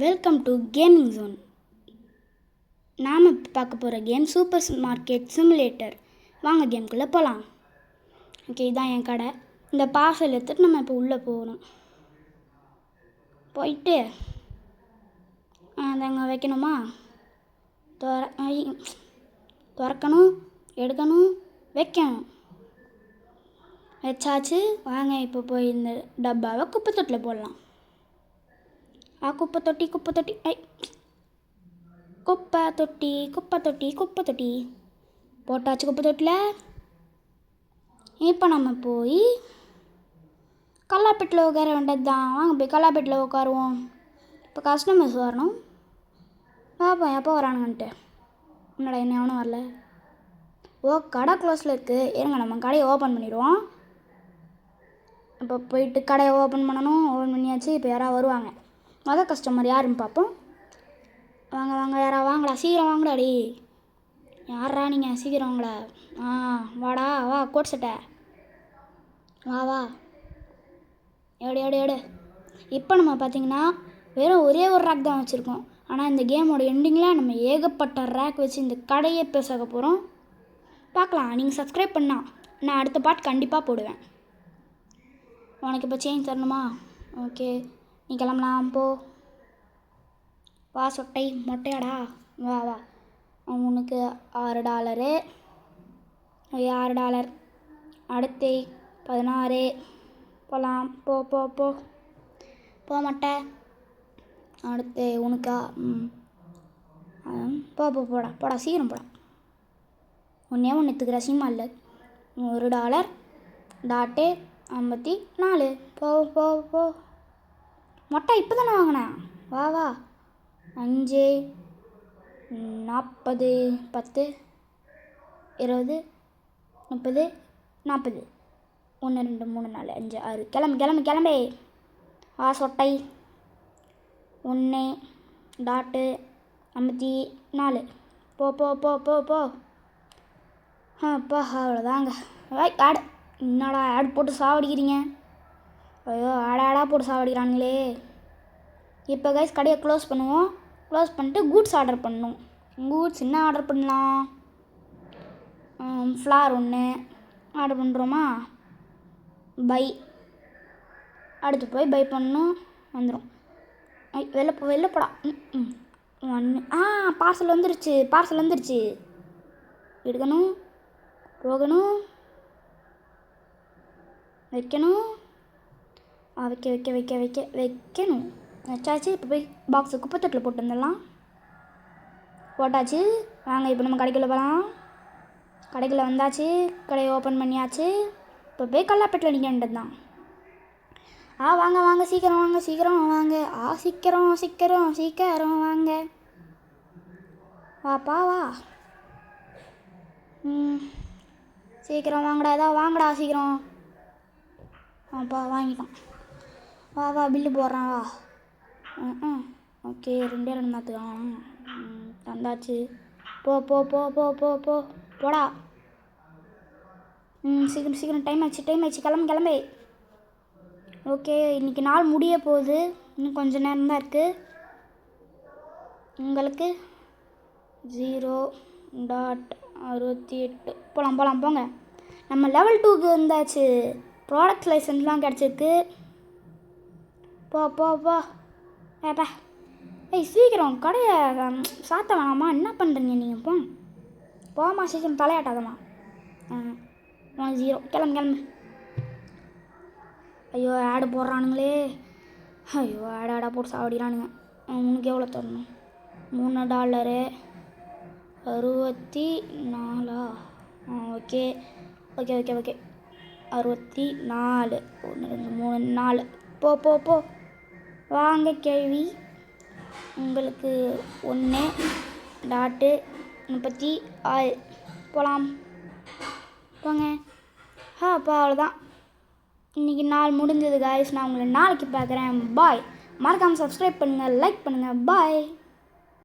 Welcome to gaming zone. நாம் இப்போ பார்க்க போகிற கேம் சூப்பர் மார்க்கெட் சிமுலேட்டர். வாங்க கேம்குள்ளே போகலாம். ஓகே, இதான் என் கடை. இந்த பார்சல் எடுத்துகிட்டு நம்ம இப்போ உள்ளே போகணும். போயிட்டு அதங்க வைக்கணுமா, திறக்கணும், எடுக்கணும், வைக்கணும். வச்சாச்சு. வாங்க இப்போ போய் இந்த டப்பாவை குப்பை தொட்டில் போடலாம். குப்பை தொட்டி குப்பை தொட்டி குப்பை தொட்டி குப்பை தொட்டி குப்பை தொட்டி போட்டாச்சு குப்பை தொட்டில். இப்போ நம்ம போய் கல்லாப்பேட்டில் உட்கார வேண்டியது தான். வாங்க போய் கல்லாப்பேட்டில் உட்காருவோம். இப்போ கஸ்டமர்ஸ் வரணும், பார்ப்போம் எப்போ வரானுங்கன்ட்டு. என்னடா என்ன எவனும் வரல. கடை க்ளோஸில் இருக்குது. இருங்க நம்ம கடையை ஓப்பன் பண்ணிடுவோம். இப்போ போயிட்டு கடையை ஓப்பன் பண்ணணும். ஓப்பன் பண்ணியாச்சு. இப்போ யாராவது வருவாங்க. மொதல் கஸ்டமர் யாருன்னு பார்ப்போம். வாங்க வாங்க, யாரா வாங்கடா, சீக்கிரம் வாங்கடா. டி யாரா நீங்கள், சீக்கிரம் வாங்கடா. வாடா வா, கோட் சட்டை வா வா, எடு எடு எடு. இப்போ நம்ம பார்த்திங்கன்னா வெறும் ஒரே ஒரு ரேக் தான் வச்சுருக்கோம். ஆனால் இந்த கேமோட எண்டிங்கில் நம்ம ஏகப்பட்ட ரேக் வச்சு இந்த கடையை பேச போகிறோம். பார்க்கலாம். நீங்கள் சப்ஸ்கிரைப் பண்ணால் நான் அடுத்த பாட் கண்டிப்பாக போடுவேன். உனக்கு இப்போ சேஞ்ச் தரணுமா? ஓகே, நீ கிளம்பலாம் போ. வா சொட்டை மொட்டையாடா, வா வா. உனக்கு $6, $6. அடுத்து 16. போகலாம், போ போ போ போக மாட்டேன். அடுத்து உனக்கா? போ போ போடா போடா, சீக்கிரம் போடா. ஒன்று எடுத்துக்கிற சினிமா இல்லை. $1 டாட்டு 54. போ போ போ. மொட்டை இப்போ தானே வாங்கினேன். வா வா. 5, 40, 10, 20, 30, 40. 1 2 3 4 5 6. கிளம்பு கிளம்பு கிளம்பே. வா சொட்டை. 1 டாட்டு 54. போ போ போ போ போ. அப்பா அவ்வளோதாங்க. ஆடு என்னடா ஆடு போட்டு சாவடிக்கிறீங்க? ஐயோ, ஆடாடாக போட்டு சாவடிக்கிறானுங்களே. இப்போ கைஸ் கடையை க்ளோஸ் பண்ணுவோம். க்ளோஸ் பண்ணிட்டு கூட்ஸ் ஆர்டர் பண்ணணும். கூட்ஸ் என்ன ஆர்டர் பண்ணலாம்? ஃப்ளார் 1 ஆர்டர் பண்ணுறோமா? பை. அடுத்து போய் பை பண்ணணும். வந்துடும். வெளில போடா. 1 பார்சல் வந்துருச்சு. பார்சல் வந்துருச்சு. எடுக்கணும், போகணும், வைக்கணும். வைக்க வைக்க வைக்க வைக்க வைக்கணும். வச்சாச்சு. இப்போ போய் பாக்ஸு குப்பை தொட்டில் போட்டு வந்துடலாம். போட்டாச்சு. வாங்க இப்போ நம்ம கடைக்குள்ளே போகலாம். கடைக்குள்ளே வந்தாச்சு. கடையை ஓப்பன் பண்ணியாச்சு. இப்போ போய் கல்லாப்பேட்டில் நிற்க வேண்டியது தான். வாங்க வாங்க, சீக்கிரம் வாங்க, சீக்கிரம் வாங்க. சீக்கிரம் சீக்கிரம் சீக்கிரம் வாங்க. வாப்பா வா. சீக்கிரம் வாங்கடா, ஏதாவது வாங்கடா சீக்கிரம். வாப்பா வாங்கிட்டான். வா வா, பில்லு போடுறான் வா. ஓகே, 2 மாற்றுக்கலாம். தந்தாச்சு. போ போ போ போ போ போ போடா. சீக்கிரம் சீக்கிரம், டைம் ஆச்சு கிளம்பு கிளம்பு. ஓகே, இன்றைக்கி நாள் முடிய போகுது. இன்னும் கொஞ்சம் நேரம் தான் இருக்குது. உங்களுக்கு 0.68. போகலாம் போகலாம் போங்க. நம்ம லெவல் 2க்கு வந்தாச்சு. ப்ராடக்ட் லைசன்ஸ்லாம் கிடச்சிருக்கு. போ போ போ ஏப்பா. சீக்கிரம் கடையை சாத்த வேணாமா? என்ன பண்ணுறீங்க நீங்கள்? போமா சீக்கிரம், தலையாட்டாதம்மா. 0. கிளம்பு கிளம்பு. ஐயோ, ஆடு போடுறானுங்களே. ஐயோ, ஆடாக போட்டு சாவடிக்கிறானுங்க. உனக்கு எவ்வளோ தரணும்? $3. 64. Okay okay okay okay. 64. 1 2 3 4. போ போ போ. வாங்க கேள்வி. உங்களுக்கு 1 டாட்டு 36. போகலாம் போங்க. அப்போ அவ்வளோதான். இன்றைக்கி நாள் முடிஞ்சது காய்ஸ். நான் உங்களை நாளைக்கு பார்க்குறேன். பாய். மறக்காமல் சப்ஸ்கிரைப் பண்ணுங்கள், லைக் பண்ணுங்கள். பாய்.